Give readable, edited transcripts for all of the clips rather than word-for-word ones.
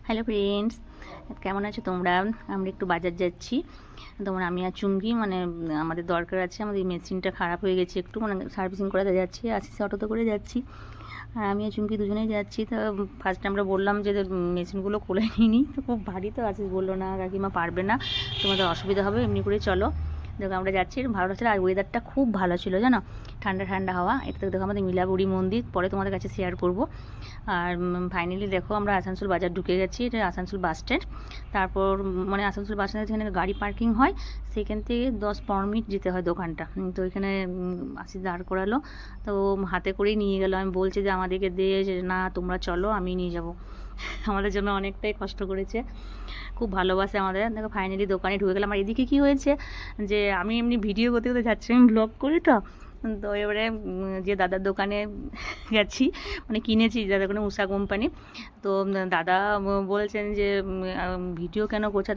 Hello friends, কেমন আছো তোমরা? আমরা একটু বাজার যাচ্ছি। আমি আর চুমকি আমাদের দরকার আছে। আমাদের মেশিনটা খারাপ হয়ে গেছে, একটু সার্ভিসিং করাতে যাচ্ছি। আসিস অটোতে করে যাচ্ছি, আর আমি আর চুমকি দুজনেই যাচ্ছি। তো ফার্স্টে আমরা বললাম যে মেশিনগুলো খুলে নিই, তো খুব ভারী। তো আসিস বললো না কাকিমা পারবে না, তোমাদের অসুবিধা হবে, এমনি করে চলো। দেখো আমরা যাচ্ছি, ভালো লাগছিল। আর ওয়েদারটা খুব ভালো ছিল জানো, ঠান্ডা ঠান্ডা হাওয়া। এটা দেখো আমাদের মিলাবুড়ি মন্দির, পরে তোমাদের কাছে শেয়ার করব। আর ফাইনালি দেখো আমরা আসানসোল বাজার ঢুকে গেছি। এটা আসানসোল বাস স্ট্যান্ড। তারপর আসানসোল বাস স্ট্যান্ডে যেখানে গাড়ি পার্কিং হয়, সেখান থেকে 10-15 মিনিট যেতে হয় দোকানটা। তো এখানে আসি দাঁড় করালো, তো হাতে করেই নিয়ে গেলো। আমি বলছি যে আমাদেরকে দিয়ে, যে না তোমরা চলো, আমি নিয়ে যাব। আমাদের জন্য অনেকটাই কষ্ট করেছে, খুব ভালোবাসে আমাদের। দেখো ফাইনালি দোকানে ঢুকে গেলাম। আর এদিকে কী হয়েছে, যে আমি এমনি ভিডিও করতে করতে যাচ্ছি, আমি ব্লগ করি। তো এবারে যে দাদার দোকানে গেছি, কিনেছি দাদার দোকানে, উষা কোম্পানি। তো দাদা বলছেন যে ভিডিও কেন করছে।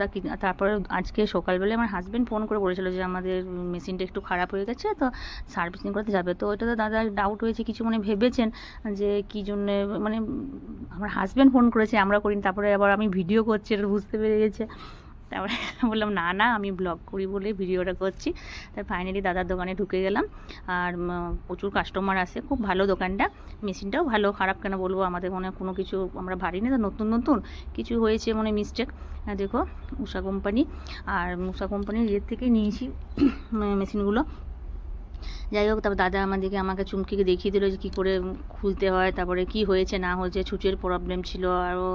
তারপরে আজকে সকালবেলা আমার হাজব্যান্ড ফোন করে বলেছিল যে আমাদের মেশিনটা একটু খারাপ হয়ে গেছে, তো সার্ভিসিং করতে যাবে। তো এটা তো দাদার ডাউট হয়েছে, কিছু ভেবেছেন যে কী জন্যে, আমার হাজব্যান্ড ফোন করেছে, আমরা করিনি। তারপরে আবার আমি ভিডিও করছি, এটা বুঝতে পেরে গেছে। তারপরে বললাম না না, আমি ব্লগ করি বলে ভিডিওটা করছি। তাই ফাইনালি দাদার দোকানে ঢুকে গেলাম। আর প্রচুর কাস্টমার আসে, খুব ভালো দোকানটা। মেশিনটাও ভালো, খারাপ কেন বলবো। আমাদের কোনো কিছু আমরা ভারী না, তো নতুন নতুন কিছু হয়েছে মিস্টেক। দেখো উষা কোম্পানি, আর উষা কোম্পানির ইয়ের থেকে নিয়েছি মেশিনগুলো। যাই হোক, তারপর দাদা আমাকে চুমকিকে দেখিয়ে দিল যে কী করে খুলতে হয়, তারপরে কি হয়েছে না হয়েছে, ছুঁচের প্রবলেম ছিল, আরও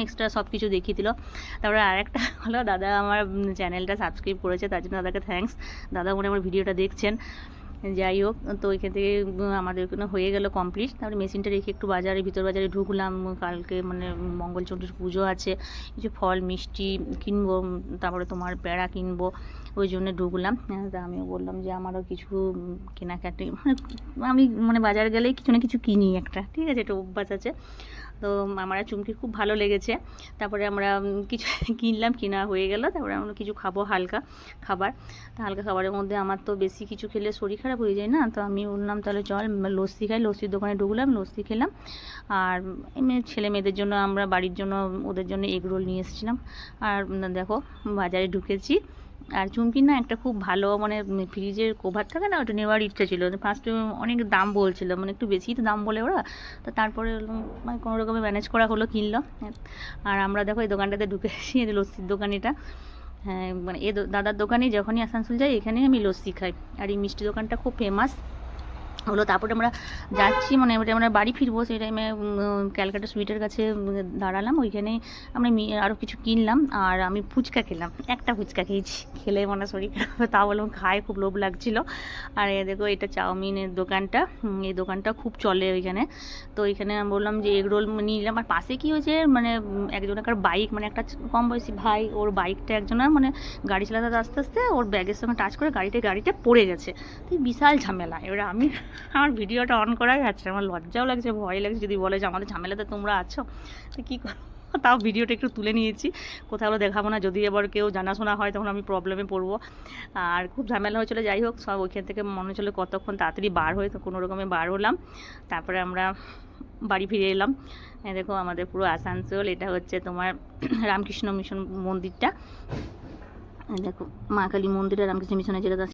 এক্সট্রা সব কিছু দেখিয়ে দিল। তারপরে আরেকটা হলো, দাদা আমার চ্যানেলটা সাবস্ক্রাইব করেছে, তার জন্য দাদাকে থ্যাঙ্কস। দাদা আমার ভিডিওটা দেখছেন। যাই হোক, তো এখান থেকে আমাদের ওখানে হয়ে গেল কমপ্লিট। তারপরে মেশিনটা রেখে একটু ভিতর বাজারে ঢুকলাম। কালকে মঙ্গলচণ্ডীর পুজো আছে, কিছু ফল মিষ্টি কিনবো, তারপরে তোমার প্যাড়া কিনবো, ওই জন্য ঢুকলাম। তা আমিও বললাম যে আমারও কিছু কেনাকাটি, আমি বাজার গেলেই কিছু না কিছু কিনি একটা, ঠিক আছে, এটা অভ্যাস আছে। তো আমার চুমকি খুব ভালো লেগেছে। তারপরে আমরা কিছু কিনলাম, কেনা হয়ে গেল। তারপরে আমরা কিছু খাবো, হালকা খাবার। তো হালকা খাবারের মধ্যে আমার তো বেশি কিছু খেলে শরীর খারাপ হয়ে যায় না, তো আমি বললাম তাহলে চল লস্যি খাই। লস্যির দোকানে ঢুকলাম, লস্যি খেলাম। আর এমনি ছেলে মেয়েদের জন্য, আমরা বাড়ির জন্য, ওদের জন্য এগ রোল নিয়ে এসেছিলাম। আর দেখো বাজারে ঢুকেছি। আর চুমকির না একটা খুব ভালো ফ্রিজের কভার থাকে না, ওটা নেওয়ার ইচ্ছা ছিল। ফার্স্টে অনেক দাম বলছিল, একটু বেশিই তো দাম বলে ওরা। তো তারপরে কোনো রকমে ম্যানেজ করা হলো, কিনলো। আর আমরা দেখো এই দোকানটাতে ঢুকেছি, এই লস্যির দোকান এটা। হ্যাঁ, এই দাদার দোকানে যখনই আসানসোল যাই, এখানেই আমি লস্যি খাই। আর এই মিষ্টি দোকানটা খুব ফেমাস হলো। তারপরে আমরা যাচ্ছি, এবারে আমরা বাড়ি ফিরবো। সেই টাইমে ক্যালকাটা সুইটের কাছে দাঁড়ালাম। ওইখানে আমরা আরও কিছু কিনলাম। আর আমি ফুচকা খেলাম, একটা ফুচকা খেয়েছি, খেলে শরীর খারাপ, তা বললাম খায়, খুব লোভ লাগছিলো। আর দেখো এটা চাউমিনের দোকানটা, এই দোকানটা খুব চলে ওইখানে। তো ওইখানে আমি বললাম যে এগ রোল নিয়ে নিলাম। আর পাশে কী হয়েছে, একজনের বাইক, একটা কম বয়সী ভাই, ওর বাইকটা একজনের গাড়ি চালাতে আস্তে আস্তে ওর ব্যাগের সঙ্গে টাচ করে গাড়িটা পড়ে গেছে। তো বিশাল ঝামেলা। এবারে আমার ভিডিওটা অন করাই আছে, আমার লজ্জাও লাগছে, ভয় লাগছে, যদি বলে যে আমাদের ঝামেলাতে তোমরা আছো, তো কী করবো। তাও ভিডিওটা একটু তুলে নিয়েছি, কোথাও দেখাবো না, যদি এবার কেউ জানাশোনা হয় তখন আমি প্রবলেমে পড়বো। আর খুব ঝামেলা হয়েছিলো। যাই হোক, সব ওইখান থেকে মনে হচ্ছিলো কতক্ষণ তাড়াতাড়ি বার হয়ে, তো কোনো রকমে বার হলাম। তারপরে আমরা বাড়ি ফিরে এলাম। দেখো আমাদের পুরো আসানসোল, এটা হচ্ছে তোমার রামকৃষ্ণ মিশন মন্দিরটা। দেখো মা কালী মন্দিরে রামকৃষ্ণ মিশনে যেটা